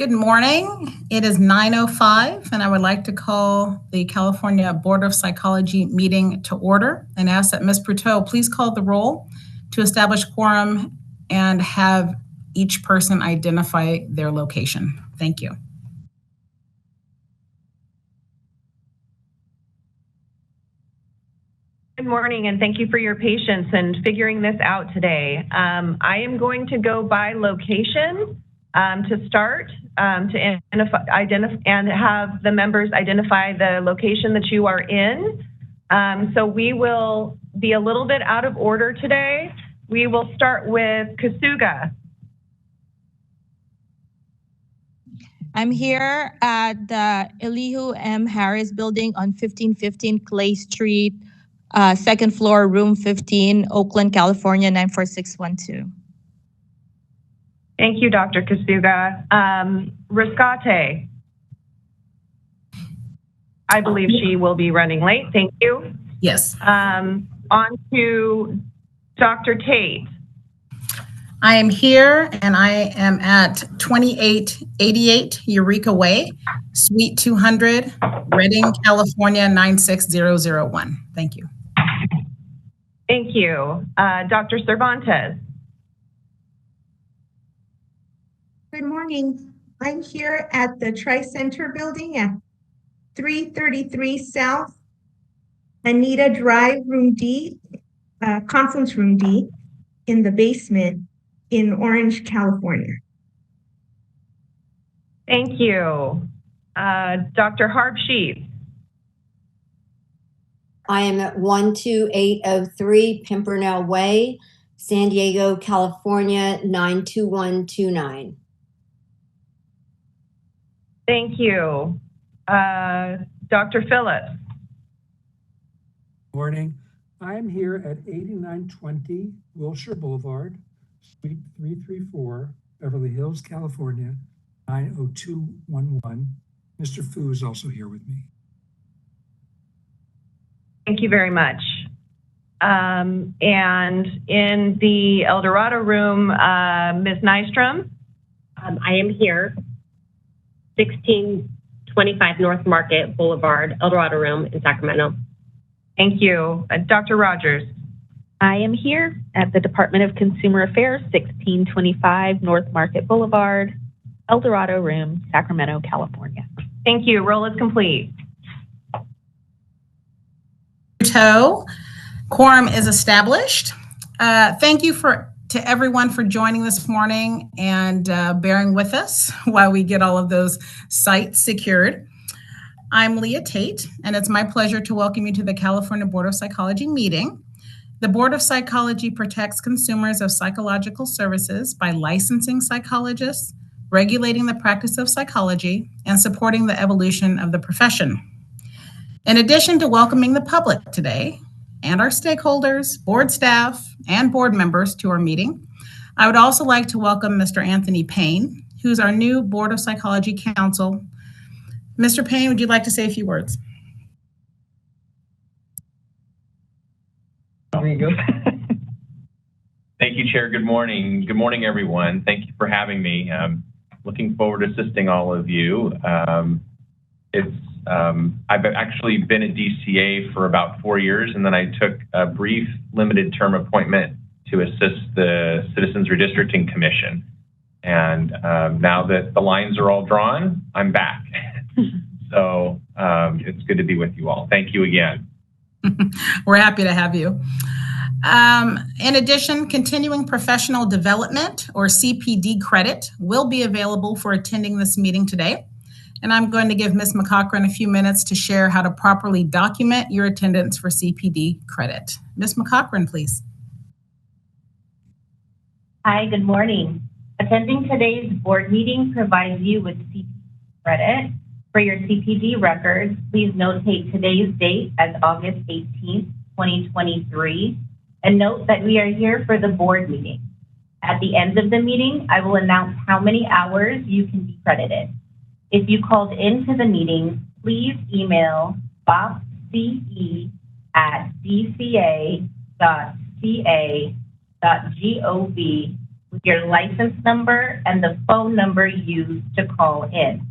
Good morning. It is 9:05, and I would like to call the California Board of Psychology meeting to order and ask that Ms. Pruteau please call the roll to establish quorum and have each person identify their location. Thank you. Good morning, and thank you for your patience in figuring this out today. I am going to go by location to start, to identify and have the members identify the location that you are in. So we will be a little bit out of order today. We will start with Kasuga. I'm here at the Elihu M. Harris building on 1515 Clay Street, second floor, room 15, Oakland, California, 94612. Thank you, Dr. Kasuga. Riscate. I believe she will be running late. Thank you. Yes. On to Dr. Tate. I am here, and I am at 2888 Eureka Way, Suite 200, Redding, California, 96001. Thank you. Thank you. Dr. Cervantes. Good morning. I'm here at the Tri-Center building at 333 South Anita Drive, room D, conference room D, in the basement in Orange, California. Thank you. Dr. Harb Sheets. I am at 12803 Pimpernel Way, San Diego, California, 92129. Thank you. Dr. Phillips. Morning. I'm here at 8920 Wilshire Boulevard, Suite 334, Beverly Hills, California, 90211. Mr. Fu is also here with me. Thank you very much. And in the El Dorado room, Ms. Nystrom. I am here, 1625 North Market Boulevard, El Dorado room in Sacramento. Thank you. Dr. Rogers. I am here at the Department of Consumer Affairs, 1625 North Market Boulevard, El Dorado room, Sacramento, California. Thank you. Roll is complete. Quorum is established. Thank you to everyone for joining this morning and bearing with us while we get all of those sites secured. I'm Leah Tate, and it's my pleasure to welcome you to the California Board of Psychology meeting. The Board of Psychology protects consumers of psychological services by licensing psychologists, regulating the practice of psychology, and supporting the evolution of the profession. In addition to welcoming the public today and our stakeholders, board staff, and board members to our meeting, I would also like to welcome Mr. Anthony Payne, who's our new Board of Psychology counsel. Mr. Payne, would you like to say a few words? Thank you, Chair. Good morning. Good morning, everyone. Thank you for having me. Looking forward to assisting all of you. I've actually been at DCA for about 4 years, and then I took a brief limited term appointment to assist the Citizens Redistricting Commission. And now that the lines are all drawn, I'm back. So it's good to be with you all. Thank you again. We're happy to have you. In addition, continuing professional development or CPD credit will be available for attending this meeting today. And I'm going to give Ms. McCochran a few minutes to share how to properly document your attendance for CPD credit. Ms. McCochran, please. Hi, good morning. Attending today's board meeting provides you with CPD credit. For your CPD records, please notate today's date as August 18th, 2023, and note that we are here for the board meeting. At the end of the meeting, I will announce how many hours you can be credited. If you called into the meeting, please email bopce@dca.ca.gov with your license number, and the phone number used to call in.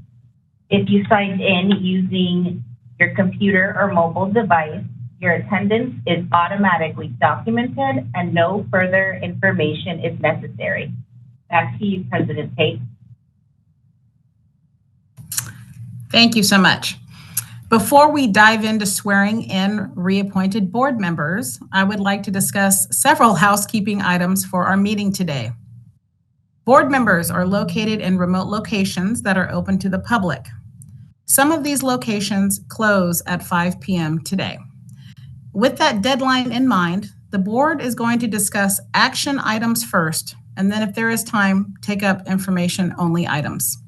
If you signed in using your computer or mobile device, your attendance is automatically documented and no further information is necessary. Back to you, President Tate. Thank you so much. Before we dive into swearing in reappointed board members, I would like to discuss several housekeeping items for our meeting today. Board members are located in remote locations that are open to the public. Some of these locations close at 5 p.m. today. With that deadline in mind, the board is going to discuss action items first, and then if there is time, take up information-only items.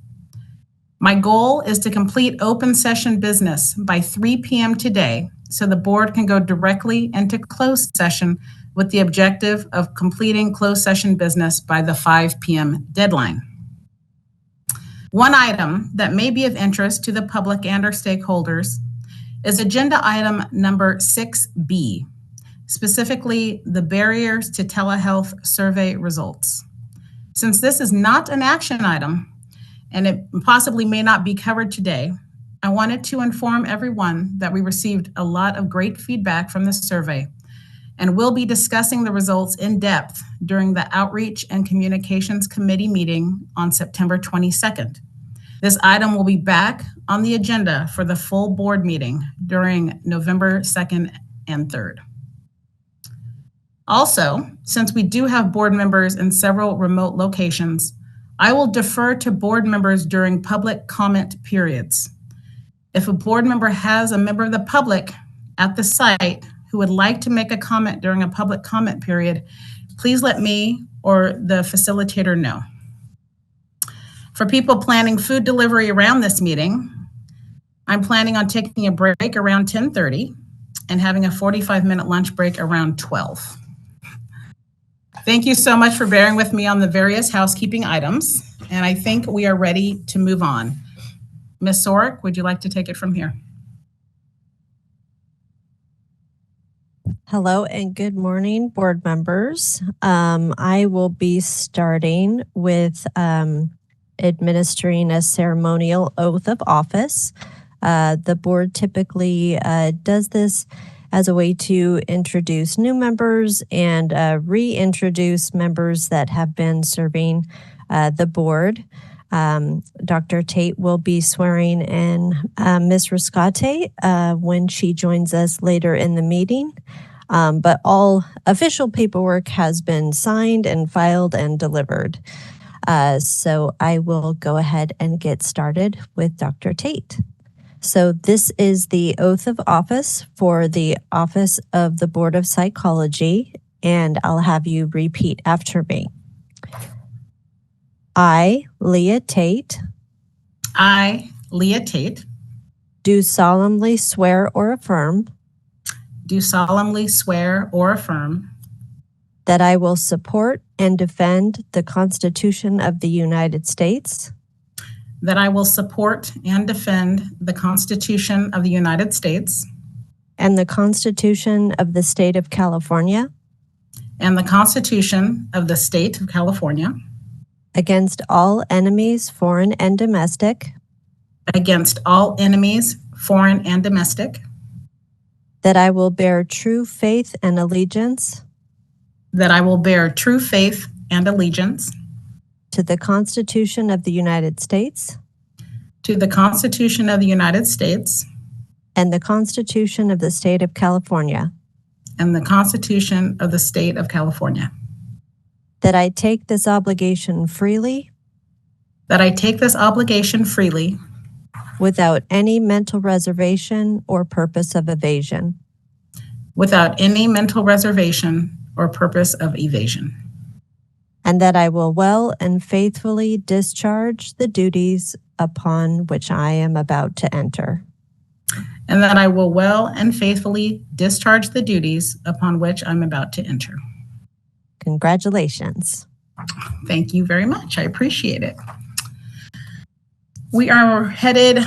My goal is to complete open session business by 3 p.m. today so the board can go directly into closed session with the objective of completing closed session business by the 5 p.m. deadline. One item that may be of interest to the public and our stakeholders is agenda item number 6B, specifically the barriers to telehealth survey results. Since this is not an action item, and it possibly may not be covered today, I wanted to inform everyone that we received a lot of great feedback from the survey, and we'll be discussing the results in depth during the Outreach and Communications Committee meeting on September 22nd. This item will be back on the agenda for the full board meeting during November 2nd and 3rd. Also, since we do have board members in several remote locations, I will defer to board members during public comment periods. If a board member has a member of the public at the site who would like to make a comment during a public comment period, please let me or the facilitator know. For people planning food delivery around this meeting, I'm planning on taking a break around 10:30 and having a 45-minute lunch break around 12. Thank you so much for bearing with me on the various housekeeping items, and I think we are ready to move on. Ms. Sorick, would you like to take it from here? Hello and good morning, board members. I will be starting with administering a ceremonial oath of office. The board typically does this as a way to introduce new members and reintroduce members that have been serving the board. Dr. Tate will be swearing in Ms. Riscate when she joins us later in the meeting. But all official paperwork has been signed and filed and delivered. So I will go ahead and get started with Dr. Tate. So this is the oath of office for the Office of the Board of Psychology, and I'll have you repeat after me. I, Leah Tate. I, Leah Tate. Do solemnly swear or affirm. Do solemnly swear or affirm. That I will support and defend the Constitution of the United States. That I will support and defend the Constitution of the United States. And the Constitution of the State of California. And the Constitution of the State of California. Against all enemies, foreign and domestic. Against all enemies, foreign and domestic. That I will bear true faith and allegiance. That I will bear true faith and allegiance. To the Constitution of the United States. To the Constitution of the United States. And the Constitution of the State of California. And the Constitution of the State of California. That I take this obligation freely. That I take this obligation freely. Without any mental reservation or purpose of evasion. Without any mental reservation or purpose of evasion. And that I will well and faithfully discharge the duties upon which I am about to enter. And that I will well and faithfully discharge the duties upon which I'm about to enter. Congratulations. Thank you very much. I appreciate it. We are headed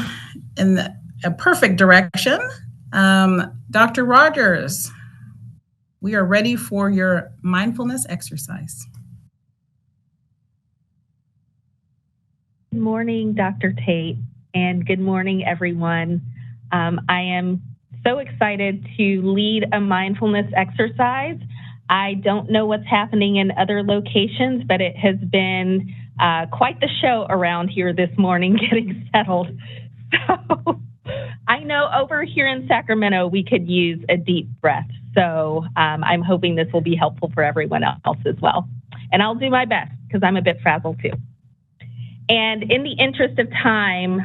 in a perfect direction. Dr. Rogers, we are ready for your mindfulness exercise. morning, Dr. Tate, and good morning, everyone. I am so excited to lead a mindfulness exercise. I don't know what's happening in other locations, but it has been quite the show around here this morning getting settled. So I know over here in Sacramento, we could use a deep breath. So I'm hoping this will be helpful for everyone else as well. And I'll do my best because I'm a bit frazzled too. And in the interest of time,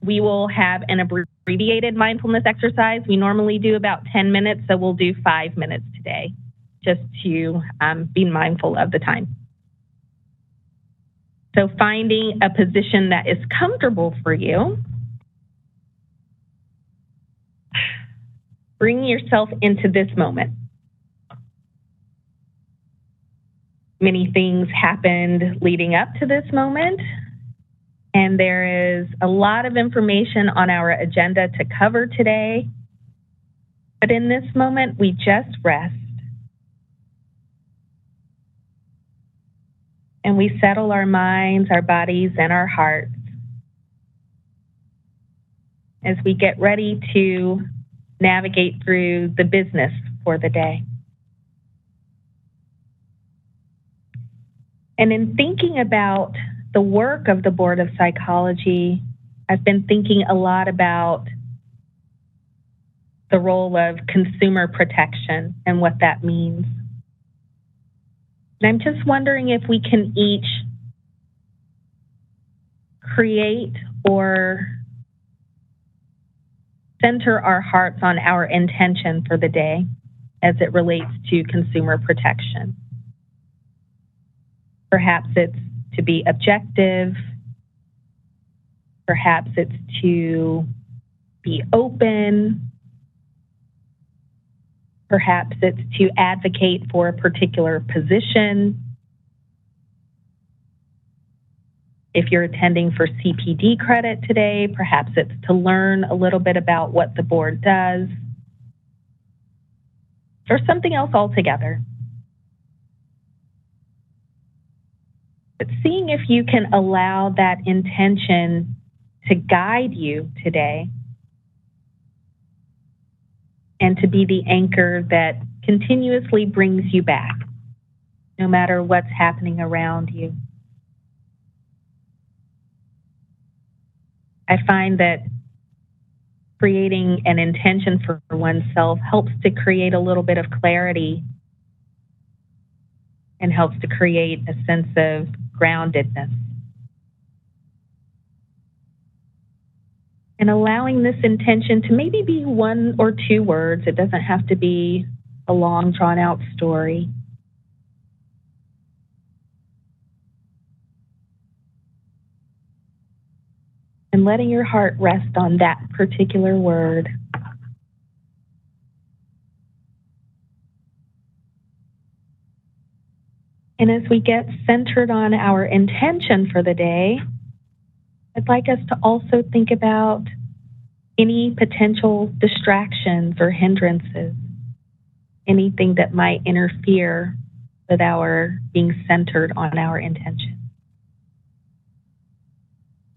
we will have an abbreviated mindfulness exercise. We normally do about 10 minutes, so we'll do 5 minutes today, just to be mindful of the time. So finding a position that is comfortable for you. Bring yourself into this moment. Many things happened leading up to this moment, and there is a lot of information on our agenda to cover today. But in this moment, we just rest. And we settle our minds, our bodies, and our hearts as we get ready to navigate through the business for the day. And in thinking about the work of the Board of Psychology, I've been thinking a lot about the role of consumer protection and what that means. And I'm just wondering if we can each create or center our hearts on our intention for the day as it relates to consumer protection. Perhaps it's to be objective. Perhaps it's to be open. Perhaps it's to advocate for a particular position. If you're attending for CPD credit today, perhaps it's to learn a little bit about what the board does, or something else altogether. But seeing if you can allow that intention to guide you today and to be the anchor that continuously brings you back, no matter what's happening around you. I find that creating an intention for oneself helps to create a little bit of clarity and helps to create a sense of groundedness. And allowing this intention to maybe be 1 or 2 words. It doesn't have to be a long, drawn-out story. And letting your heart rest on that particular word. And as we get centered on our intention for the day, I'd like us to also think about any potential distractions or hindrances, anything that might interfere with our being centered on our intention.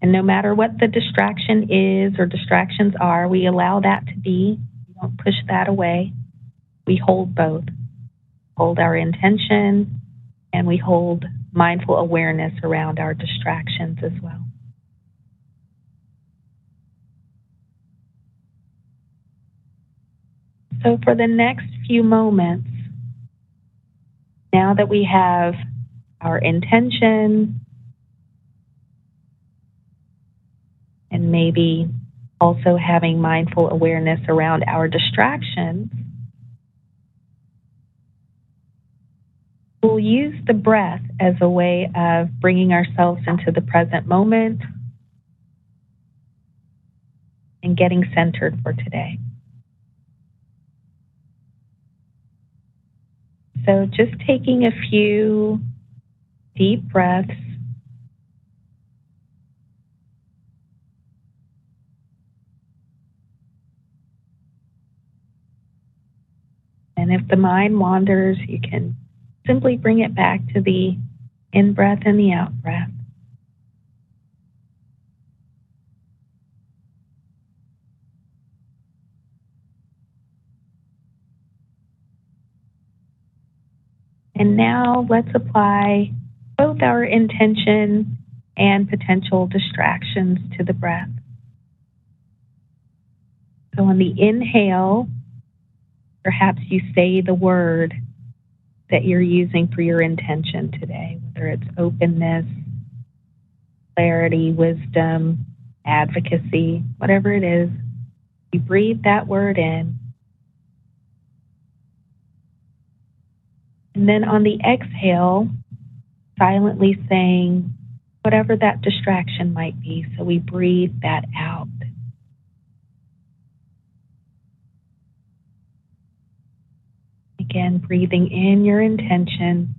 And no matter what the distraction is or distractions are, we allow that to be. We don't push that away. We hold both. Hold our intention, and we hold mindful awareness around our distractions as well. So for the next few moments, now that we have our intention, and maybe also having mindful awareness around our distractions, we'll use the breath as a way of bringing ourselves into the present moment and getting centered for today. So just taking a few deep breaths. And if the mind wanders, you can simply bring it back to the in-breath and the out-breath. And now let's apply both our intention and potential distractions to the breath. So on the inhale, perhaps you say the word that you're using for your intention today, whether it's openness, clarity, wisdom, advocacy, whatever it is. You breathe that word in. And then on the exhale, silently saying whatever that distraction might be. So we breathe that out. Again, breathing in your intention.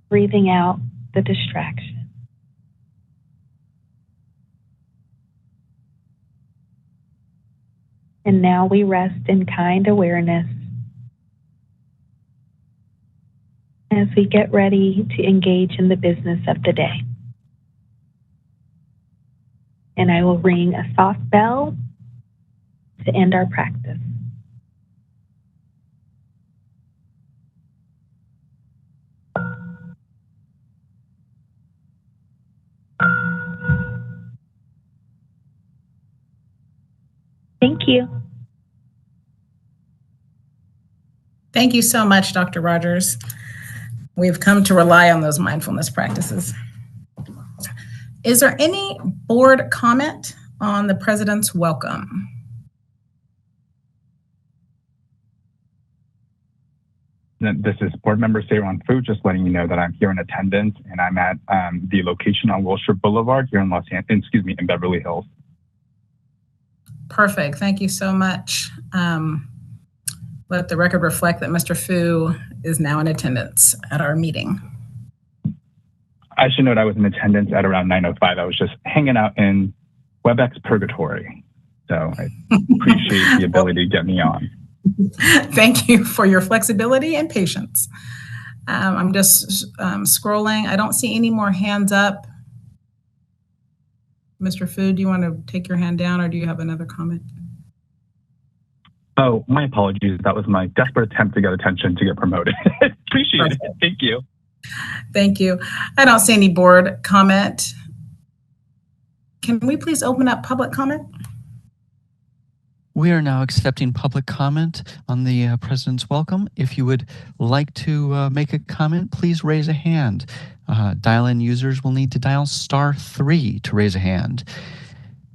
Breathing out the distraction. And now we rest in kind awareness as we get ready to engage in the business of the day. And I will ring a soft bell to end our practice. Thank you. Thank you so much, Dr. Rogers. We've come to rely on those mindfulness practices. Is there any board comment on the President's welcome? This is Board Member Sayron Fu, just letting you know that I'm here in attendance, and I'm at the location on Wilshire Boulevard here in in Beverly Hills. Perfect. Thank you so much. Let the record reflect that Mr. Fu is now in attendance at our meeting. I should note I was in attendance at around 9:05. I was just hanging out in WebEx purgatory. So I appreciate the ability to get me on. Thank you for your flexibility and patience. I'm just scrolling. I don't see any more hands up. Mr. Fu, do you want to take your hand down, or do you have another comment? Oh, my apologies. That was my desperate attempt to get attention to get promoted. Appreciate it. Thank you. Thank you. I don't see any board comment. Can we please open up public comment? We are now accepting public comment on the President's welcome. If you would like to make a comment, please raise a hand. Dial-in users will need to dial *3 to raise a hand.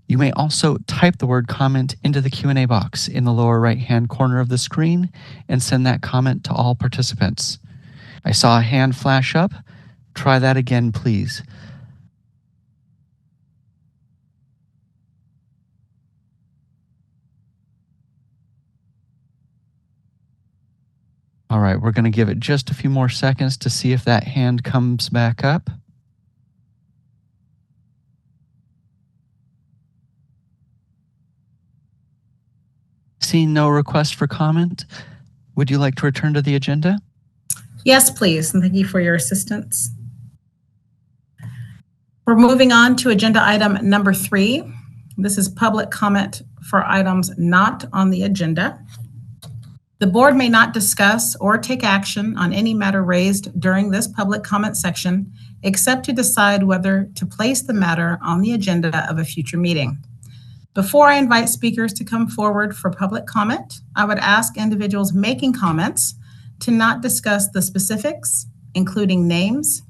You may also type the word comment into the Q&A box in the lower right-hand corner of the screen and send that comment to all participants. I saw a hand flash up. Try that again, please. All right, we're going to give it just a few more seconds to see if that hand comes back up. Seeing no request for comment, would you like to return to the agenda? Yes, please, and thank you for your assistance. We're moving on to agenda item number 3. This is public comment for items not on the agenda. The board may not discuss or take action on any matter raised during this public comment section, except to decide whether to place the matter on the agenda of a future meeting. Before I invite speakers to come forward for public comment, I would ask individuals making comments to not discuss the specifics, including names,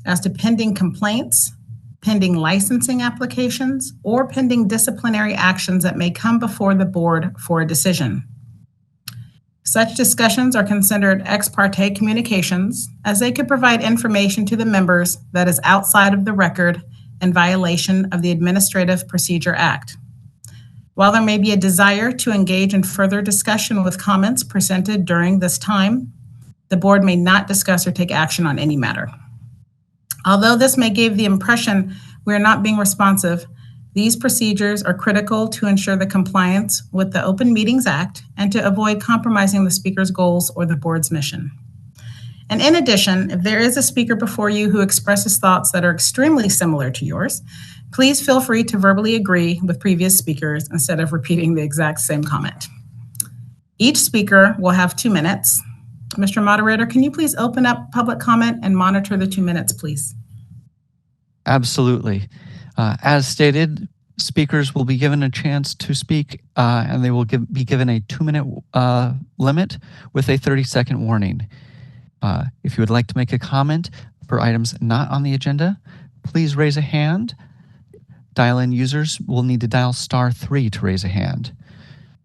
as to pending complaints, pending licensing applications, or pending disciplinary actions that may come before the board for a decision. Such discussions are considered ex parte communications, as they could provide information to the members that is outside of the record in violation of the Administrative Procedure Act. While there may be a desire to engage in further discussion with comments presented during this time, the board may not discuss or take action on any matter. Although this may give the impression we are not being responsive, these procedures are critical to ensure the compliance with the Open Meetings Act and to avoid compromising the speaker's goals or the board's mission. And in addition, if there is a speaker before you who expresses thoughts that are extremely similar to yours, please feel free to verbally agree with previous speakers instead of repeating the exact same comment. Each speaker will have 2 minutes. Mr. Moderator, can you please open up public comment and monitor the 2 minutes, please? Absolutely. As stated, speakers will be given a chance to speak, and they will be given a 2-minute limit with a 30-second warning. If you would like to make a comment for items not on the agenda, please raise a hand. Dial-in users will need to dial *3 to raise a hand.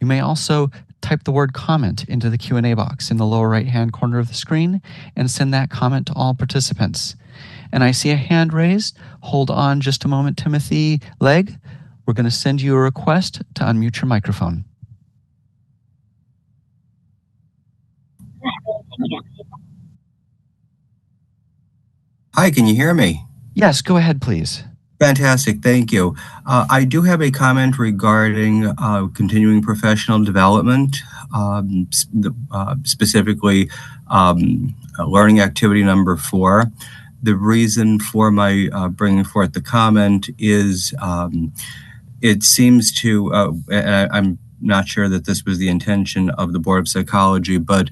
You may also type the word comment into the Q&A box in the lower right-hand corner of the screen and send that comment to all participants. And I see a hand raised. Hold on just a moment, Timothy Legg. We're going to send you a request to unmute your microphone. Hi, can you hear me? Yes, go ahead, please. Fantastic, thank you. I do have a comment regarding continuing professional development, specifically learning activity number 4. The reason for my bringing forth the comment is it seems to, and I'm not sure that this was the intention of the Board of Psychology, but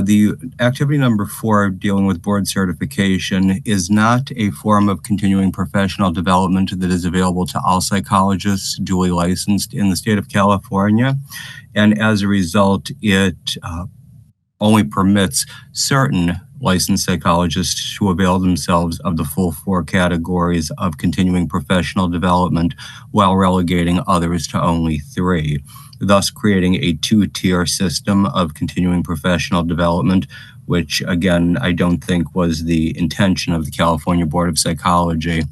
the activity number 4, dealing with board certification, is not a form of continuing professional development that is available to all psychologists duly licensed in the state of California. And as a result, it only permits certain licensed psychologists to avail themselves of the full 4 categories of continuing professional development, while relegating others to only 3. Thus creating a 2-tier system of continuing professional development, which again, I don't think was the intention of the California Board of Psychology.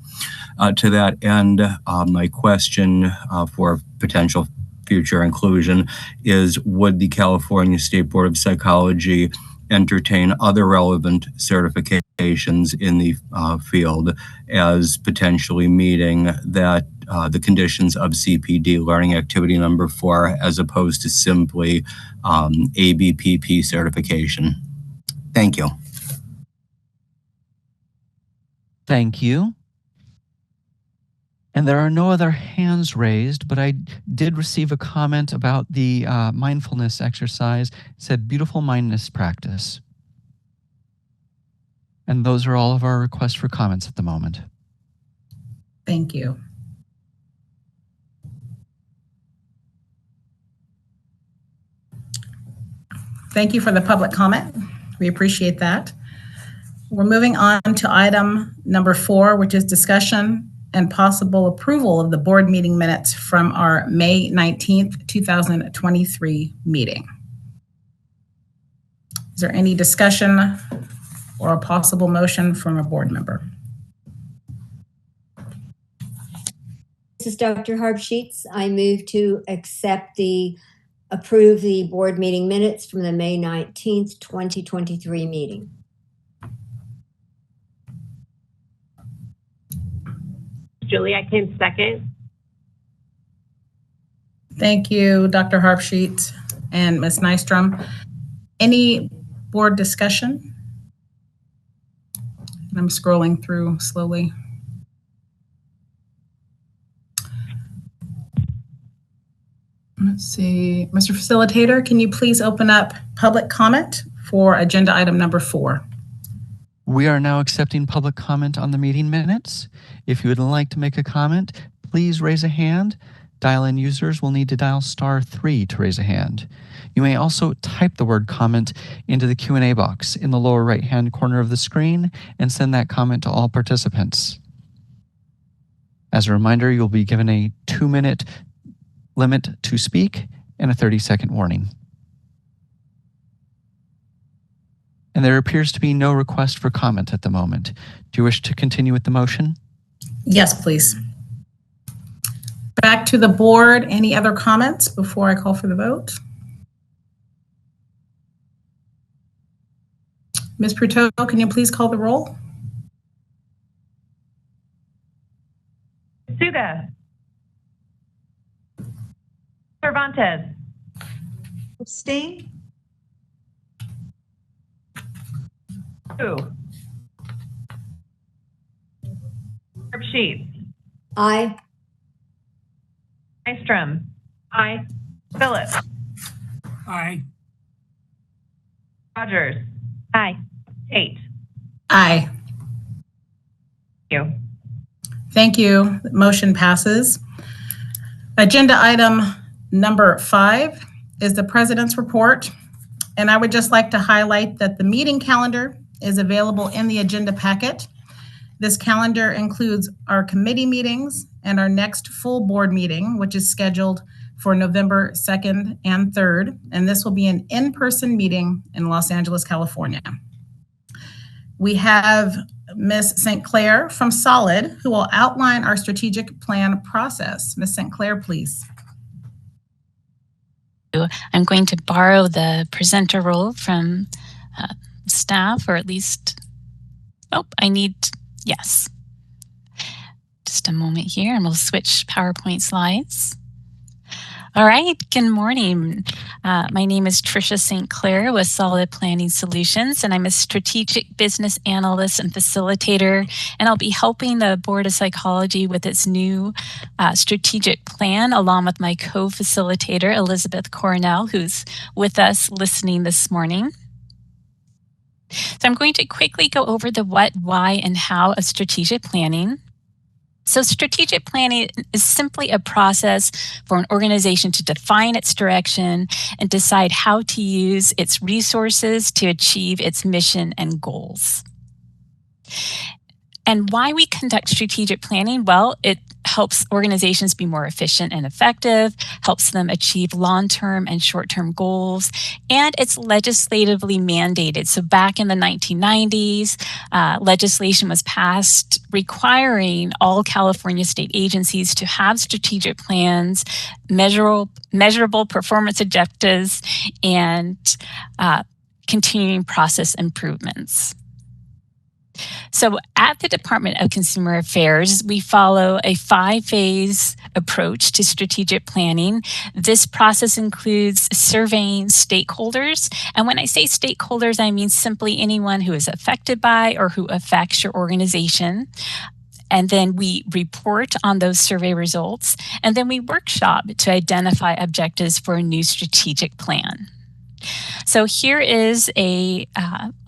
To that end, my question for potential future inclusion is, would the California State Board of Psychology entertain other relevant certifications in the field as potentially meeting that the conditions of CPD learning activity number 4, as opposed to simply ABPP certification? Thank you. Thank you. And there are no other hands raised, but I did receive a comment about the mindfulness exercise. It said, beautiful mindfulness practice. And those are all of our requests for comments at the moment. Thank you. Thank you for the public comment. We appreciate that. We're moving on to item number 4, which is discussion and possible approval of the board meeting minutes from our May 19th, 2023 meeting. Is there any discussion or a possible motion from a board member? This is Dr. Harb-Sheets. I move to approve the board meeting minutes from the May 19th, 2023 meeting. Julie, I can second. Thank you, Dr. Harb-Sheets and Ms. Nystrom. Any board discussion? I'm scrolling through slowly. Let's see, Mr. Facilitator, can you please open up public comment for agenda item number 4? We are now accepting public comment on the meeting minutes. If you would like to make a comment, please raise a hand. Dial-in users will need to dial *3 to raise a hand. You may also type the word comment into the Q&A box in the lower right-hand corner of the screen and send that comment to all participants. As a reminder, you'll be given a 2-minute limit to speak and a 30-second warning. And there appears to be no request for comment at the moment. Do you wish to continue with the motion? Yes, please. Back to the board. Any other comments before I call for the vote? Ms. Pruteau, can you please call the roll? Suga. Cervantes. Abstain? Who? Harb-Sheets. Aye. Nystrom. Aye. Phillips. Aye. Rogers. Aye. Tate. Aye. Thank you. Thank you. Motion passes. Agenda item number 5 is the President's report. And I would just like to highlight that the meeting calendar is available in the agenda packet. This calendar includes our committee meetings and our next full board meeting, which is scheduled for November 2nd and 3rd. And this will be an in-person meeting in Los Angeles, California. We have Ms. St. Clair from Solid, who will outline our strategic plan process. Ms. St. Clair, please. I'm going to borrow the presenter role from staff, or at least, yes. Just a moment here, and we'll switch PowerPoint slides. All right, good morning. My name is Tricia St. Clair with Solid Planning Solutions, and I'm a strategic business analyst and facilitator, and I'll be helping the Board of Psychology with its new strategic plan, along with my co-facilitator, Elizabeth Cornell, who's with us listening this morning. So I'm going to quickly go over the what, why, and how of strategic planning. So strategic planning is simply a process for an organization to define its direction and decide how to use its resources to achieve its mission and goals. And why we conduct strategic planning? Well, it helps organizations be more efficient and effective, helps them achieve long-term and short-term goals, and it's legislatively mandated. So back in the 1990s, legislation was passed requiring all California state agencies to have strategic plans, measurable performance objectives, and continuing process improvements. So at the Department of Consumer Affairs, we follow a 5-phase approach to strategic planning. This process includes surveying stakeholders. And when I say stakeholders, I mean simply anyone who is affected by or who affects your organization. And then we report on those survey results. And then we workshop to identify objectives for a new strategic plan. So here is a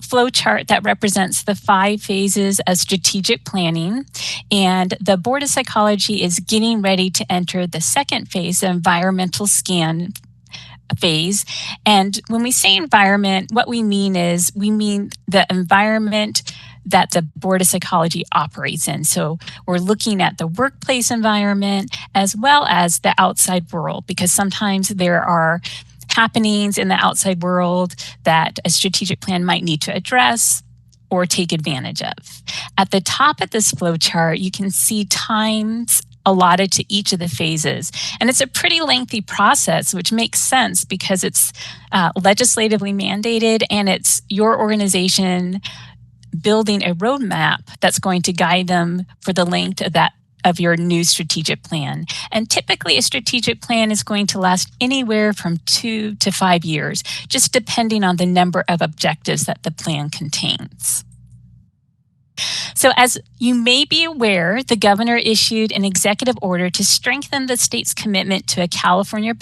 flow chart that represents the 5 phases of strategic planning. And the Board of Psychology is getting ready to enter the second phase, the environmental scan phase. And when we say environment, what we mean is we mean the environment that the Board of Psychology operates in. So we're looking at the workplace environment as well as the outside world, because sometimes there are happenings in the outside world that a strategic plan might need to address or take advantage of. At the top of this flow chart, you can see times allotted to each of the phases. And it's a pretty lengthy process, which makes sense because it's legislatively mandated and it's your organization building a roadmap that's going to guide them for the length of your new strategic plan. And typically a strategic plan is going to last anywhere from 2 to 5 years, just depending on the number of objectives that the plan contains. So as you may be aware, the governor issued an executive order to strengthen the state's commitment to a California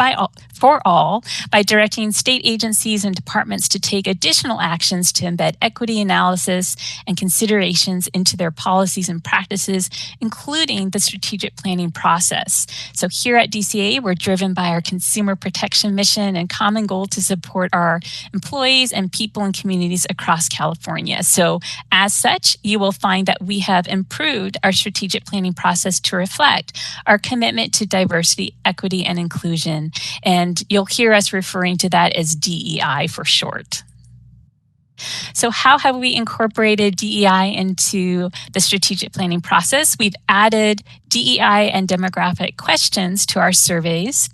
for all by directing state agencies and departments to take additional actions to embed equity analysis and considerations into their policies and practices, including the strategic planning process. So here at DCA, we're driven by our consumer protection mission and common goal to support our employees and people and communities across California. So as such, you will find that we have improved our strategic planning process to reflect our commitment to diversity, equity, and inclusion. And you'll hear us referring to that as DEI for short. So how have we incorporated DEI into the strategic planning process? We've added DEI and demographic questions to our surveys.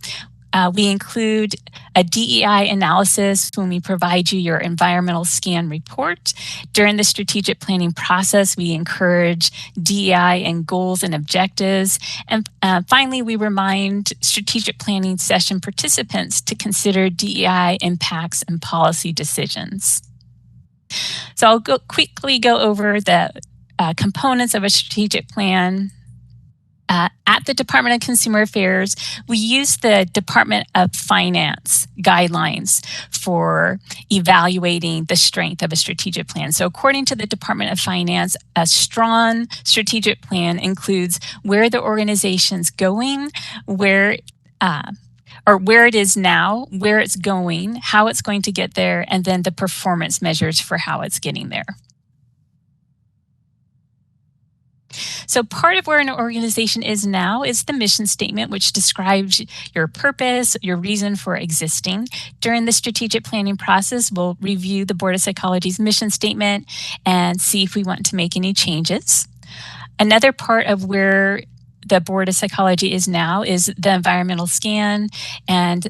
We include a DEI analysis when we provide you your environmental scan report. During the strategic planning process, we encourage DEI and goals and objectives. And finally, we remind strategic planning session participants to consider DEI impacts and policy decisions. So I'll quickly go over the components of a strategic plan. At the Department of Consumer Affairs, we use the Department of Finance guidelines for evaluating the strength of a strategic plan. So according to the Department of Finance, a strong strategic plan includes where the organization's going, where it is now, where it's going, how it's going to get there, and then the performance measures for how it's getting there. So part of where an organization is now is the mission statement, which describes your purpose, your reason for existing. During the strategic planning process, we'll review the Board of Psychology's mission statement and see if we want to make any changes. Another part of where the Board of Psychology is now is the environmental scan, and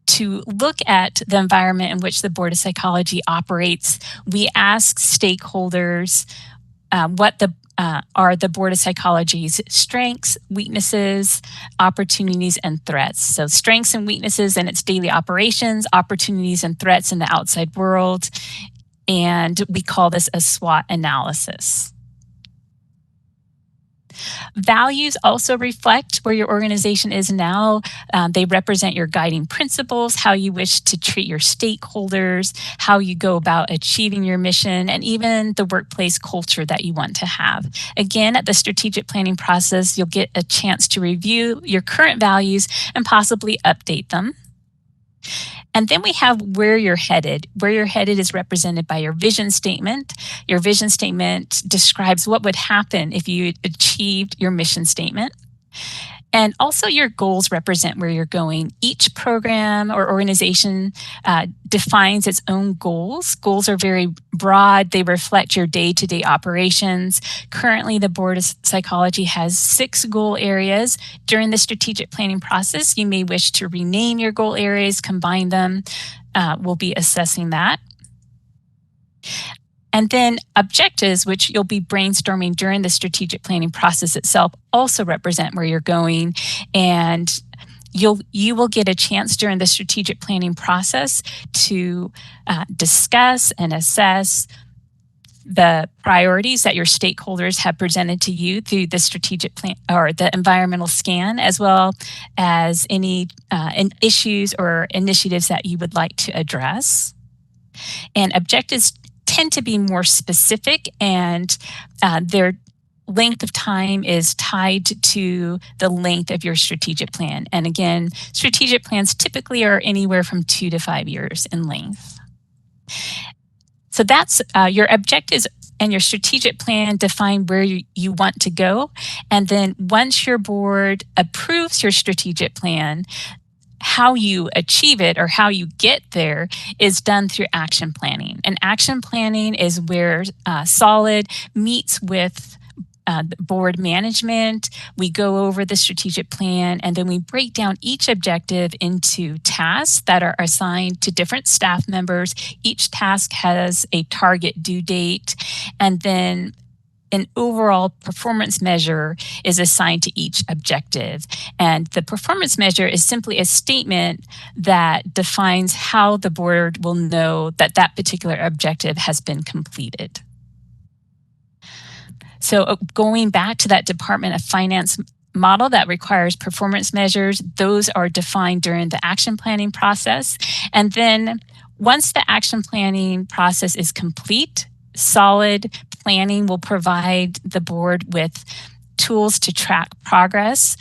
to look at the environment in which the Board of Psychology operates, we ask stakeholders what are the Board of Psychology's strengths, weaknesses, opportunities, and threats. So strengths and weaknesses in its daily operations, opportunities and threats in the outside world, and we call this a SWOT analysis. Values also reflect where your organization is now. They represent your guiding principles, how you wish to treat your stakeholders, how you go about achieving your mission, and even the workplace culture that you want to have. Again, at the strategic planning process, you'll get a chance to review your current values and possibly update them. And then we have where you're headed. Where you're headed is represented by your vision statement. Your vision statement describes what would happen if you achieved your mission statement. And also your goals represent where you're going. Each program or organization defines its own goals. Goals are very broad. They reflect your day-to-day operations. Currently, the Board of Psychology has 6 goal areas. During the strategic planning process, you may wish to rename your goal areas, combine them. We'll be assessing that. And then objectives, which you'll be brainstorming during the strategic planning process itself, also represent where you're going. And you will get a chance during the strategic planning process to discuss and assess the priorities that your stakeholders have presented to you through the strategic plan or the environmental scan, as well as any issues or initiatives that you would like to address. And objectives tend to be more specific, and their length of time is tied to the length of your strategic plan. And again, strategic plans typically are anywhere from 2 to 5 years in length. So that's your objectives and your strategic plan define where you want to go. And then once your board approves your strategic plan, how you achieve it or how you get there is done through action planning. And action planning is where Solid meets with board management. We go over the strategic plan, and then we break down each objective into tasks that are assigned to different staff members. Each task has a target due date, and then an overall performance measure is assigned to each objective. And the performance measure is simply a statement that defines how the board will know that that particular objective has been completed. So going back to that Department of Finance model that requires performance measures, those are defined during the action planning process. And then once the action planning process is complete, Solid planning will provide the board with tools to track progress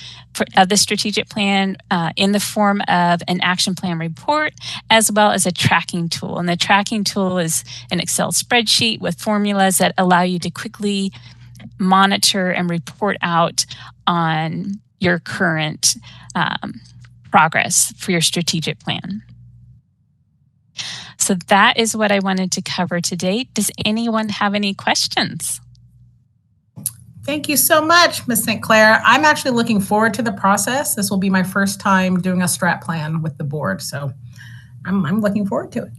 of the strategic plan in the form of an action plan report, as well as a tracking tool. And the tracking tool is an Excel spreadsheet with formulas that allow you to quickly monitor and report out on your current progress for your strategic plan. So that is what I wanted to cover today. Does anyone have any questions? Thank you so much, Ms. St. Clair. I'm actually looking forward to the process. This will be my first time doing a strat plan with the board, so I'm looking forward to it.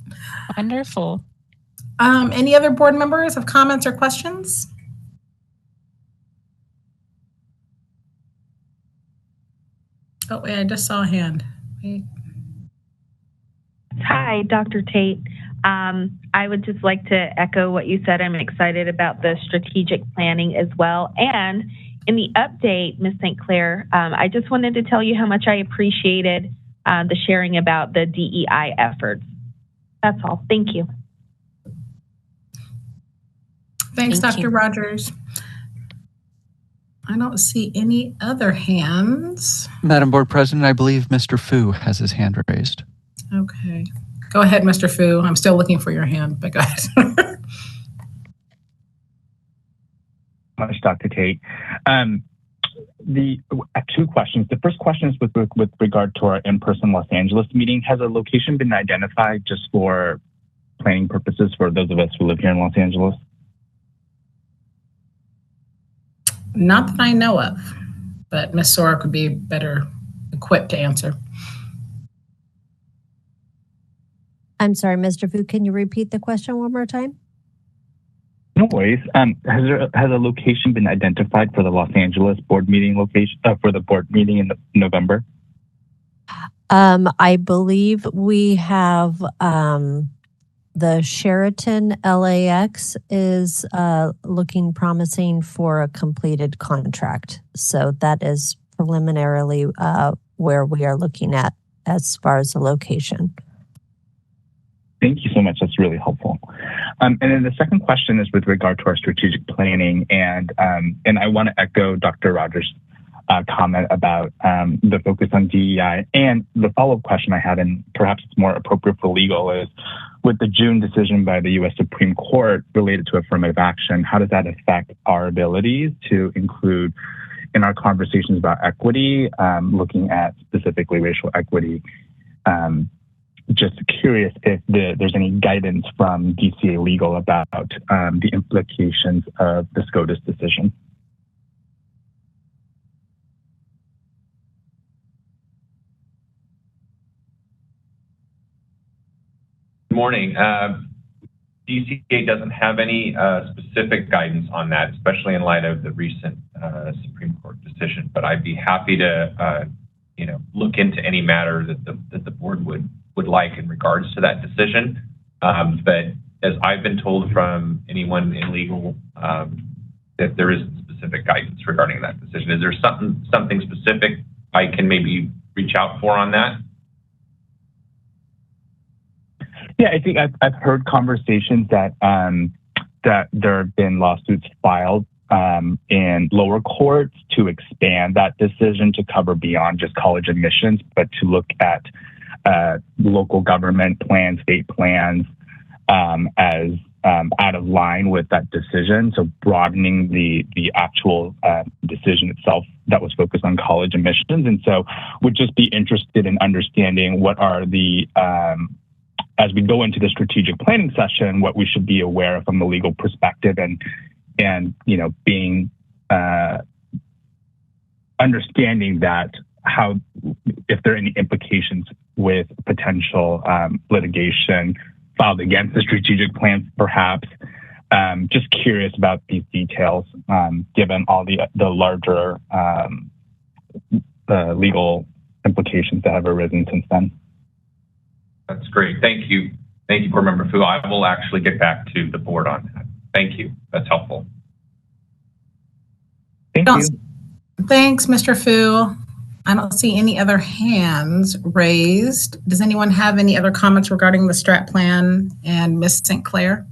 Wonderful. Any other board members have comments or questions? Oh, wait, I just saw a hand. Wait. Hi, Dr. Tate. I would just like to echo what you said. I'm excited about the strategic planning as well. And in the update, Ms. St. Clair, I just wanted to tell you how much I appreciated the sharing about the DEI efforts. That's all. Thank you. Thanks, Thank Dr. you. Rogers. I don't see any other hands. Madam Board President, I believe Mr. Fu has his hand raised. Okay. Go ahead, Mr. Fu. I'm still looking for your hand, but go ahead. Much, Dr. Tate. Two questions. The first question is with regard to our in-person Los Angeles meeting. Has a location been identified just for planning purposes for those of us who live here in Los Angeles? Not that I know of, but Ms. Sora could be better equipped to answer. I'm sorry, Mr. Fu, can you repeat the question one more time? No worries. Has a location been identified for the Los Angeles board meeting location for the board meeting in November? I believe we have the Sheraton LAX is looking promising for a completed contract. So that is preliminarily where we are looking at as far as the location. Thank you so much. That's really helpful. And then the second question is with regard to our strategic planning, and I want to echo Dr. Rogers' comment about the focus on DEI. And the follow-up question I had, and perhaps it's more appropriate for legal, is with the June decision by the U.S. Supreme Court related to affirmative action, how does that affect our abilities to include in our conversations about equity, looking at specifically racial equity? Just curious if there's any guidance from DCA Legal about the implications of the SCOTUS decision. Good morning. DCA doesn't have any specific guidance on that, especially in light of the recent Supreme Court decision. But I'd be happy to, look into any matter that the board would like in regards to that decision. But as I've been told from anyone in legal, that there isn't specific guidance regarding that decision. Is there something specific I can maybe reach out for on that? Yeah, I think I've heard conversations that that there have been lawsuits filed in lower courts to expand that decision to cover beyond just college admissions, but to look at local government plans, state plans as out of line with that decision. So broadening the actual decision itself that was focused on college admissions. And so would just be interested in understanding what are the, as we go into the strategic planning session, what we should be aware of from a legal perspective and being understanding that how, if there are any implications with potential litigation filed against the strategic plan, perhaps. Just curious about these details, given all the larger legal implications that have arisen since then. That's great. Thank you. Thank you, Board Member Fu. I will actually get back to the board on that. Thank you. That's helpful. Thank you. Thanks, Mr. Fu. I don't see any other hands raised. Does anyone have any other comments regarding the strat plan and Ms. St. Clair?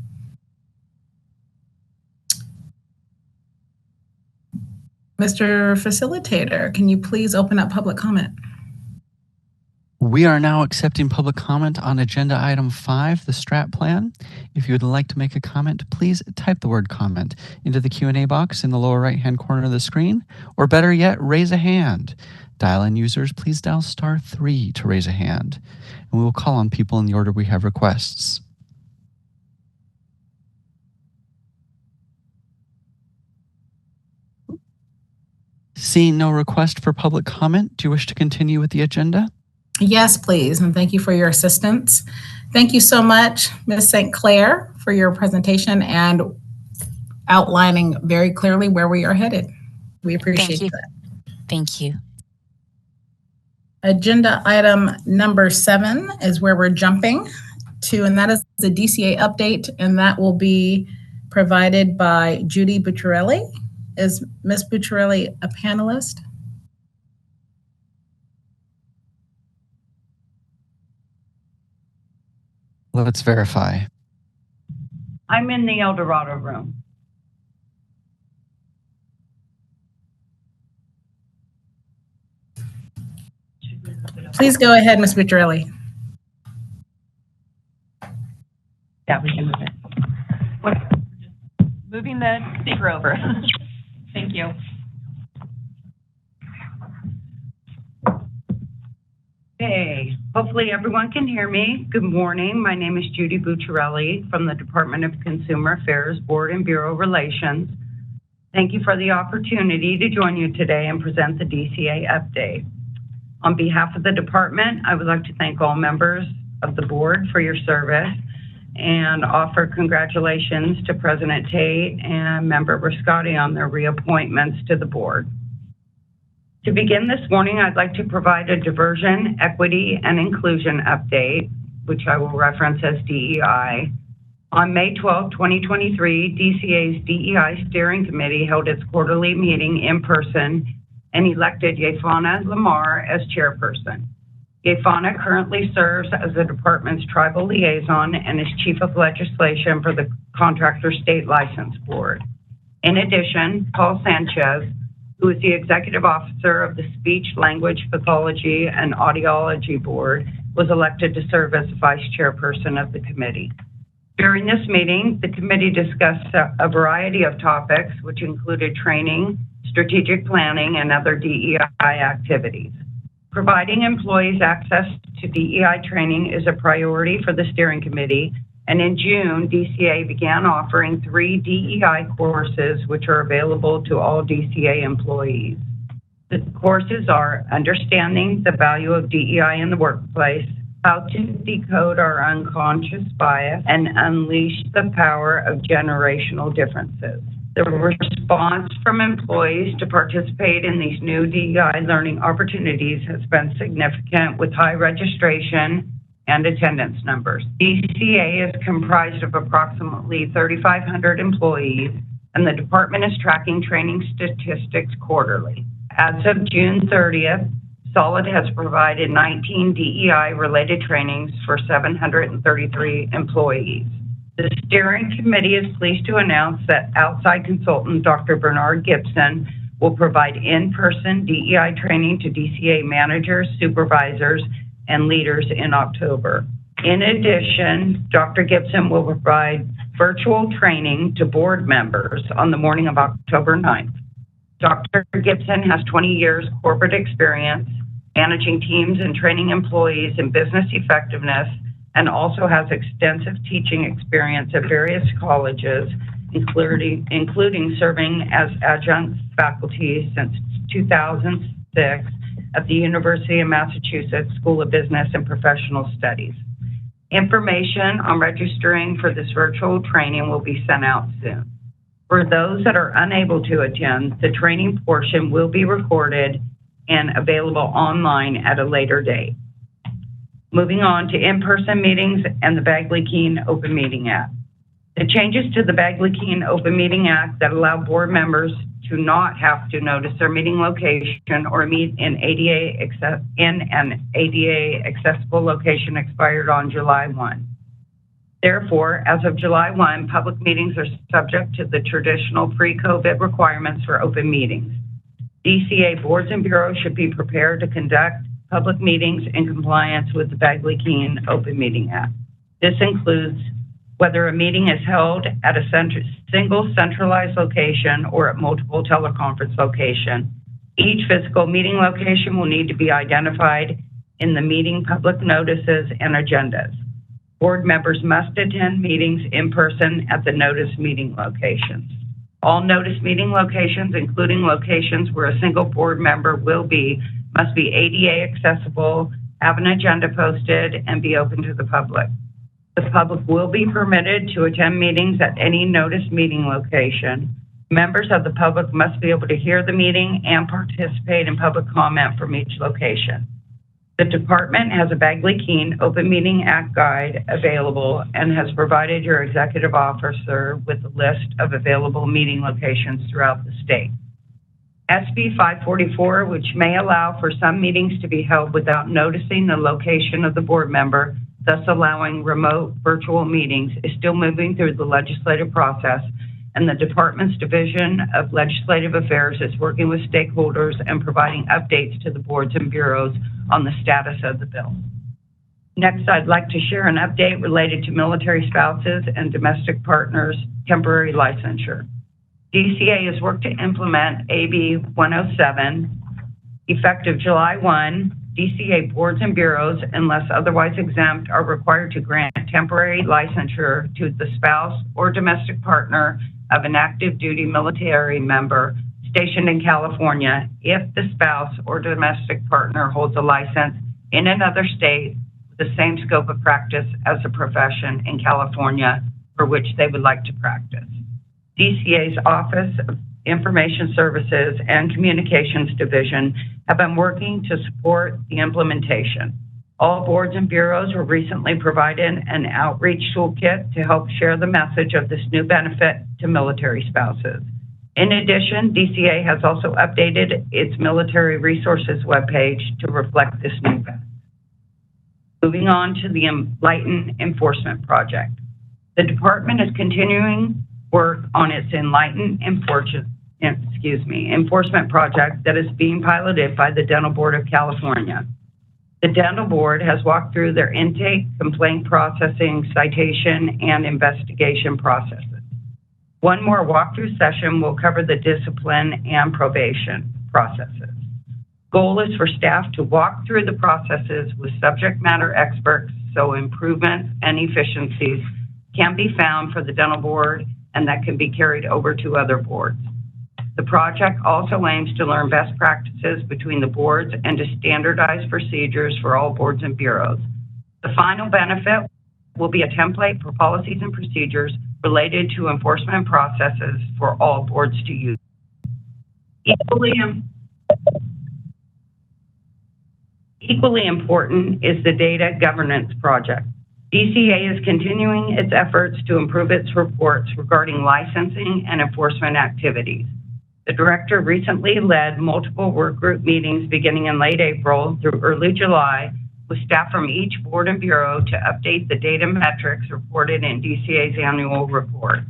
Mr. Facilitator, can you please open up public comment? We are now accepting public comment on agenda item 5, the strat plan. If you would like to make a comment, please type the word comment into the Q&A box in the lower right-hand corner of the screen, or better yet, raise a hand. Dial-in users, please dial *3 to raise a hand, and we will call on people in the order we have requests. Seeing no request for public comment, do you wish to continue with the agenda? Yes, please, and thank you for your assistance. Thank you so much, Ms. St. Clair, for your presentation and outlining very clearly where we are headed. We appreciate that. Thank you. Agenda item number 7 is where we're jumping to, and that is the DCA update, and that will be provided by Judy Bucciarelli. Is Ms. Bucciarelli a panelist? Let's verify. I'm in the El Dorado room. Please go ahead, Ms. Bucciarelli. Yeah, we can move it. Moving the speaker over. Thank you. Okay, hopefully everyone can hear me. Good morning. My name is Judy Bucciarelli from the Department of Consumer Affairs, Board and Bureau Relations. Thank you for the opportunity to join you today and present the DCA update. On behalf of the department, I would like to thank all members of the board for your service and offer congratulations to President Tate and Member Briscotti on their reappointments to the board. To begin this morning, I'd like to provide a diversion, equity, and inclusion update, which I will reference as DEI. On May 12, 2023, DCA's DEI Steering Committee held its quarterly meeting in person and elected Yafana Lamar as chairperson. Yafana currently serves as the department's tribal liaison and is chief of legislation for the Contractor State License Board. In addition, Paul Sanchez, who is the executive officer of the Speech, Language, Pathology, and Audiology Board, was elected to serve as vice chairperson of the committee. During this meeting, the committee discussed a variety of topics, which included training, strategic planning, and other DEI activities. Providing employees access to DEI training is a priority for the steering committee, and in June, DCA began offering 3 DEI courses, which are available to all DCA employees. The courses are Understanding the Value of DEI in the Workplace, How to Decode Our Unconscious Bias, and Unleash the Power of Generational Differences. The response from employees to participate in these new DEI learning opportunities has been significant, with high registration and attendance numbers. DCA is comprised of approximately 3,500 employees, and the department is tracking training statistics quarterly. As of June 30th, Solid has provided 19 DEI-related trainings for 733 employees. The steering committee is pleased to announce that outside consultant Dr. Bernard Gibson will provide in-person DEI training to DCA managers, supervisors, and leaders in October. In addition, Dr. Gibson will provide virtual training to board members on the morning of October 9th. Dr. Gibson has 20 years corporate experience managing teams and training employees in business effectiveness, and also has extensive teaching experience at various colleges, including serving as adjunct faculty since 2006 at the University of Massachusetts School of Business and Professional Studies. Information on registering for this virtual training will be sent out soon. For those that are unable to attend, the training portion will be recorded and available online at a later date. Moving on to in-person meetings and the Bagley-Keene Open Meeting Act. The changes to the Bagley-Keene Open Meeting Act that allow board members to not have to notice their meeting location or meet in an ADA accessible location expired on July 1. Therefore, as of July 1, public meetings are subject to the traditional pre-COVID requirements for open meetings. DCA boards and bureaus should be prepared to conduct public meetings in compliance with the Bagley-Keene Open Meeting Act. This includes whether a meeting is held at a single centralized location or at multiple teleconference locations. Each physical meeting location will need to be identified in the meeting public notices and agendas. Board members must attend meetings in person at the notice meeting locations. All notice meeting locations, including locations where a single board member will be, must be ADA accessible, have an agenda posted, and be open to the public. The public will be permitted to attend meetings at any notice meeting location. Members of the public must be able to hear the meeting and participate in public comment from each location. The department has a Bagley Keene Open Meeting Act guide available and has provided your executive officer with a list of available meeting locations throughout the state. SB 544, which may allow for some meetings to be held without noticing the location of the board member, thus allowing remote virtual meetings, is still moving through the legislative process, and the department's Division of Legislative Affairs is working with stakeholders and providing updates to the boards and bureaus on the status of the bill. Next, I'd like to share an update related to military spouses and domestic partners temporary licensure. DCA has worked to implement AB 107. Effective July 1, DCA boards and bureaus, unless otherwise exempt, are required to grant temporary licensure to the spouse or domestic partner of an active duty military member stationed in California if the spouse or domestic partner holds a license in another state with the same scope of practice as a profession in California for which they would like to practice. DCA's Office of Information Services and Communications Division have been working to support the implementation. All boards and bureaus were recently provided an outreach toolkit to help share the message of this new benefit to military spouses. In addition, DCA has also updated its military resources webpage to reflect this new benefit. Moving on to the Enlighten Enforcement Project. The department is continuing work on its Enlighten Enforcement Project that is being piloted by the Dental Board of California. The Dental Board has walked through their intake, complaint processing, citation, and investigation processes. One more walkthrough session will cover the discipline and probation processes. Goal is for staff to walk through the processes with subject matter experts so improvements and efficiencies can be found for the Dental Board and that can be carried over to other boards. The project also aims to learn best practices between the boards and to standardize procedures for all boards and bureaus. The final benefit will be a template for policies and procedures related to enforcement processes for all boards to use. Equally important is the Data Governance Project. DCA is continuing its efforts to improve its reports regarding licensing and enforcement activities. The director recently led multiple work group meetings beginning in late April through early July with staff from each board and bureau to update the data metrics reported in DCA's annual report.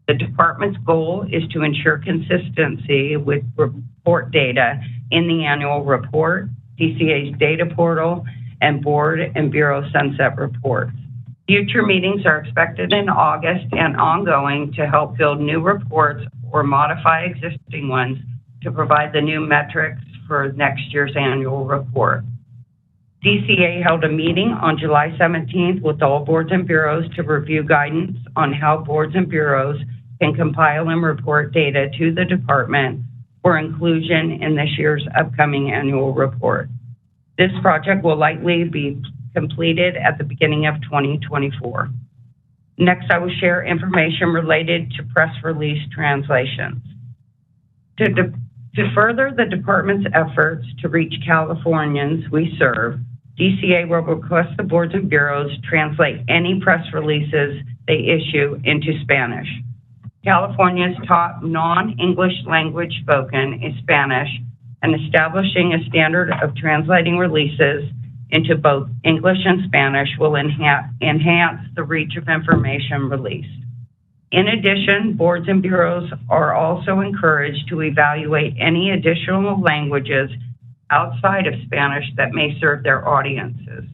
The department's goal is to ensure consistency with report data in the annual report, DCA's data portal, and board and bureau sunset reports. Future meetings are expected in August and ongoing to help build new reports or modify existing ones to provide the new metrics for next year's annual report. DCA held a meeting on July 17th with all boards and bureaus to review guidance on how boards and bureaus can compile and report data to the department for inclusion in this year's upcoming annual report. This project will likely be completed at the beginning of 2024. Next, I will share information related to press release translations. To further the department's efforts to reach Californians we serve, DCA will request the boards and bureaus translate any press releases they issue into Spanish. California's top non-English language spoken is Spanish, and establishing a standard of translating releases into both English and Spanish will enhance the reach of information released. In addition, boards and bureaus are also encouraged to evaluate any additional languages outside of Spanish that may serve their audiences.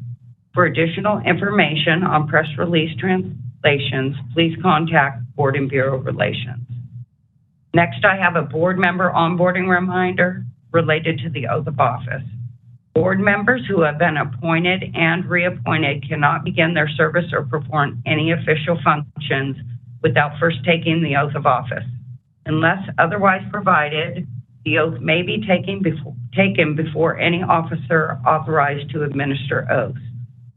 For additional information on press release translations, please contact Board and Bureau Relations. Next, I have a board member onboarding reminder related to the oath of office. Board members who have been appointed and reappointed cannot begin their service or perform any official functions without first taking the oath of office. Unless otherwise provided, the oath may be taken before any officer authorized to administer oaths.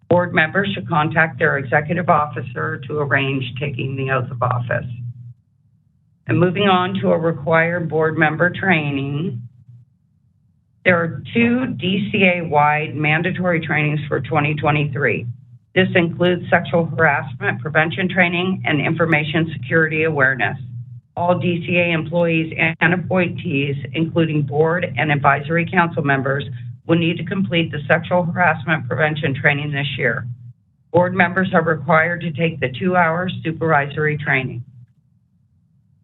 Board members should contact their executive officer to arrange taking the oath of office. And moving on to a required board member training. There are 2 DCA-wide mandatory trainings for 2023. This includes sexual harassment prevention training and information security awareness. All DCA employees and appointees, including board and advisory council members, will need to complete the sexual harassment prevention training this year. Board members are required to take the 2-hour supervisory training.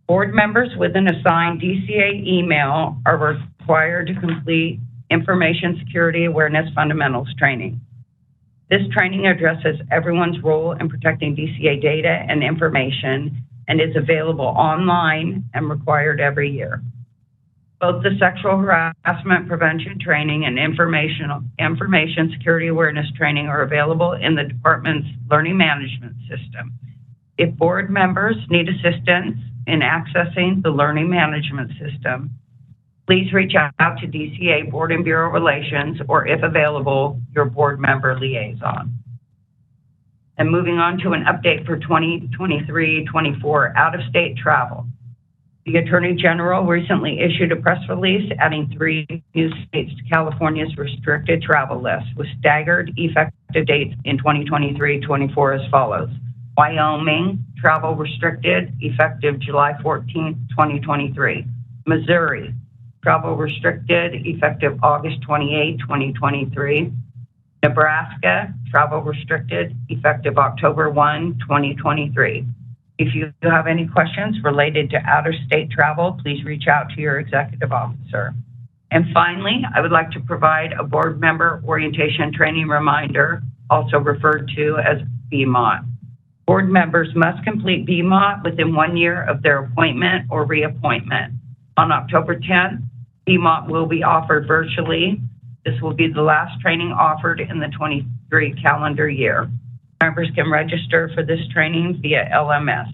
Board members with an assigned DCA email are required to complete Information Security Awareness Fundamentals training. This training addresses everyone's role in protecting DCA data and information and is available online and required every year. Both the sexual harassment prevention training and information security awareness training are available in the department's learning management system. If board members need assistance in accessing the learning management system, please reach out to DCA Board and Bureau Relations, or if available, your board member liaison. And moving on to an update for 2023-24 out-of-state travel. The Attorney General recently issued a press release adding 3 new states to California's restricted travel list with staggered effective dates in 2023-24 as follows. Wyoming, travel restricted, effective July 14, 2023. Missouri, travel restricted, effective August 28, 2023. Nebraska, travel restricted, effective October 1, 2023. If you have any questions related to out-of-state travel, please reach out to your executive officer. And finally, I would like to provide a board member orientation training reminder, also referred to as BMOT. Board members must complete BMOT within 1 year of their appointment or reappointment. On October 10th, BMOT will be offered virtually. This will be the last training offered in the 23 calendar year. Members can register for this training via LMS.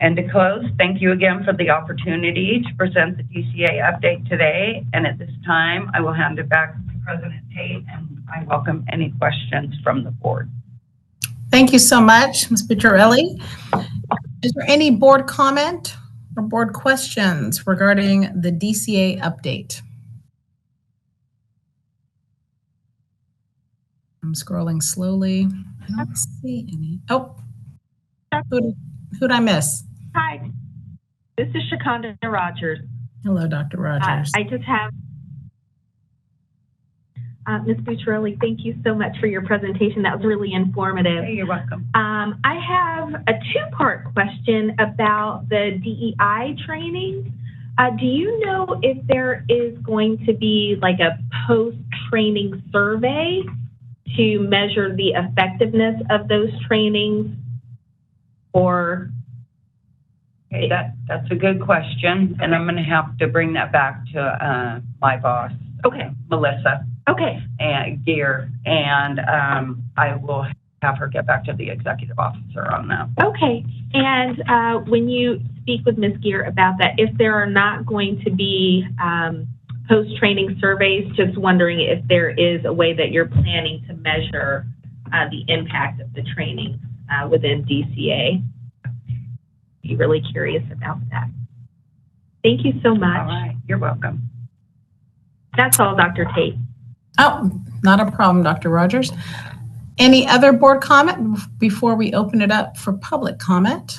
And to close, thank you again for the opportunity to present the DCA update today. And at this time, I will hand it back to President Tate, and I welcome any questions from the board. Thank you so much, Ms. Bucciarelli. Is there any board comment or board questions regarding the DCA update? I'm scrolling slowly. I don't see any. Oh, who'd I miss? Hi, this is Shakanda Rogers. Hello, Dr. Rogers. I just have, Ms. Bucciarelli, thank you so much for your presentation. That was really informative. Hey, you're welcome. I have a 2-part question about the DEI training. Do you know if there is going to be like a post-training survey to measure the effectiveness of those trainings? Or okay, that's a good question, and I'm going to have to bring that back to my boss, okay, Melissa, okay, and Gear, and I will have her get back to the executive officer on that. Okay, and when you speak with Ms. Gear about that, if there are not going to be post-training surveys, just wondering if there is a way that you're planning to measure the impact of the training within DCA. Be really curious about that. Thank you so much. All right, you're welcome. That's all, Dr. Tate. Oh, not a problem, Dr. Rogers. Any other board comment before we open it up for public comment?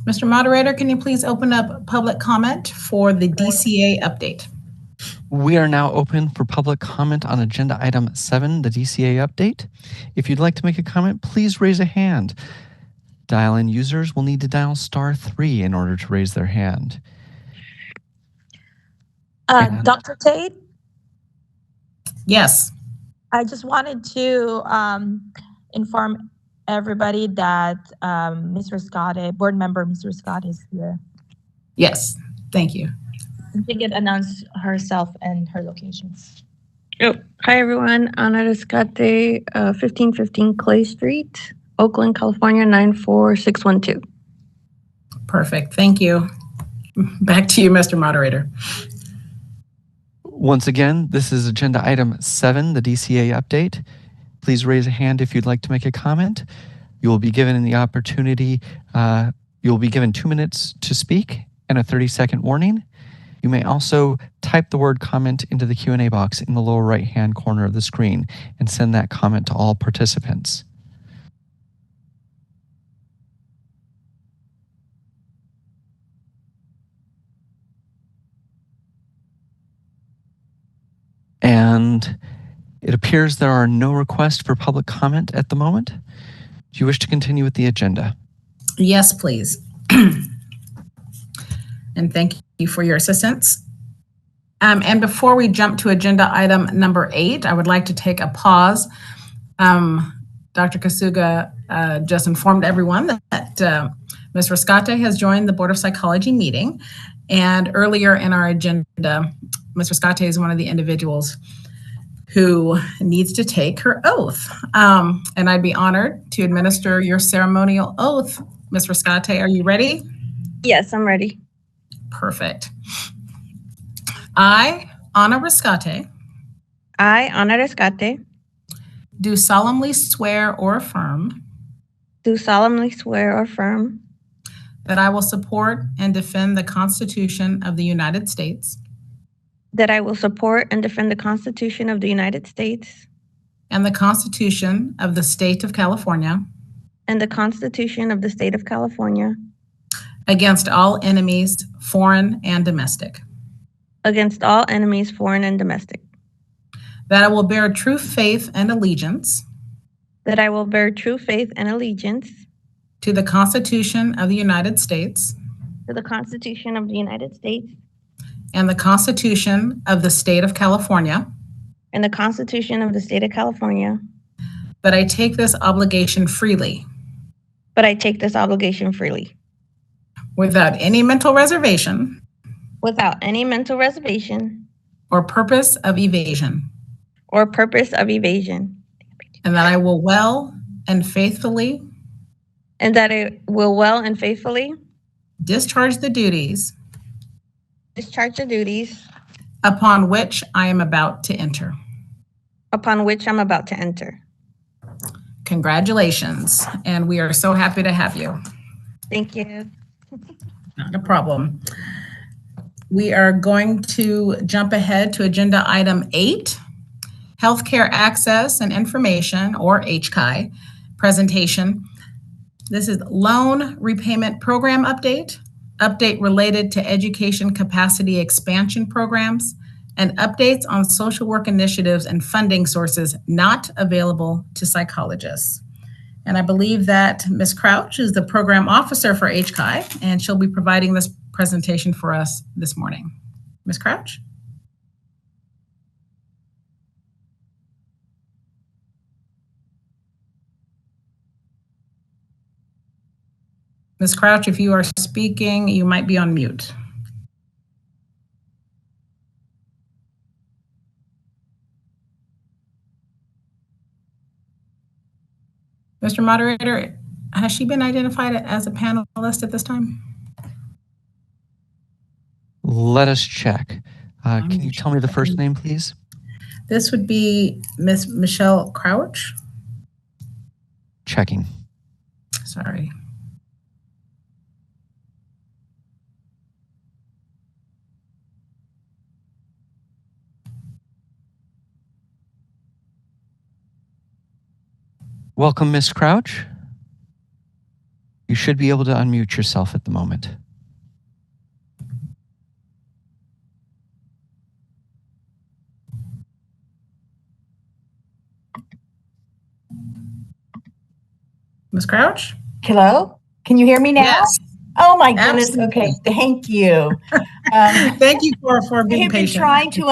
Mr. Moderator, can you please open up public comment for the DCA update? We are now open for public comment on agenda item 7, the DCA update. If you'd like to make a comment, please raise a hand. Dial-in users will need to dial *3 in order to raise their hand. Dr. Tate? Yes. I just wanted to inform everybody that Mr. Scott, board member Mr. Scott is here. Yes, thank you. She can announce herself and her location. Oh, hi everyone. Ana Rescate, 1515 Clay Street, Oakland, California, 94612. Perfect, thank you. Back to you, Mr. Moderator. Once again, this is agenda item 7, the DCA update. Please raise a hand if you'd like to make a comment. You will be given the opportunity, you'll be given 2 minutes to speak and a 30-second warning. You may also type the word comment into the Q&A box in the lower right-hand corner of the screen and send that comment to all participants. And it appears there are no requests for public comment at the moment. Do you wish to continue with the agenda? Yes, please. And thank you for your assistance. And before we jump to agenda item number 8, I would like to take a pause. Dr. Kasuga just informed everyone that Ms. Riscate has joined the Board of Psychology meeting. And earlier in our agenda, Ms. Riscate is one of the individuals who needs to take her oath. And I'd be honored to administer your ceremonial oath. Ms. Riscate, are you ready? Yes, I'm ready. Perfect. I, Anna Riscate, I, Ana Rescate, do solemnly swear or affirm do solemnly swear or affirm that I will support and defend the Constitution of the United States that I will support and defend the Constitution of the United States and the Constitution of the State of California and the Constitution of the State of California against all enemies, foreign and domestic. Against all enemies, foreign and domestic. That I will bear true faith and allegiance That I will bear true faith and allegiance to the Constitution of the United States to the Constitution of the United States and the Constitution of the State of California. And the Constitution of the State of California. That I take this obligation freely. But I take this obligation freely. Without any mental reservation. Without any mental reservation. Or purpose of evasion. Or purpose of evasion. And that I will well and faithfully. And that I will well and faithfully. Discharge the duties. Discharge the duties. Upon which I am about to enter. Upon which I'm about to enter. Congratulations. And we are so happy to have you. Thank you. Not a problem. We are going to jump ahead to agenda item 8, Healthcare Access and Information, or HCI, presentation. This is Loan Repayment Program Update related to education capacity expansion programs, and updates on social work initiatives and funding sources not available to psychologists. And I believe that Ms. Crouch is the program officer for HCI, and she'll be providing this presentation for us this morning. Ms. Crouch? Ms. Crouch, if you are speaking, you might be on mute. Mr. Moderator, has she been identified as a panelist at this time? Let us check. Can you tell me the first name, please? This would be Ms. Michelle Crouch. Checking. Sorry. Welcome, Ms. Crouch. You should be able to unmute yourself at the moment. Ms. Crouch? Hello? Can you hear me now? Yes. Oh my goodness. Absolutely. Okay, thank you. Thank you for being I have been patient. trying to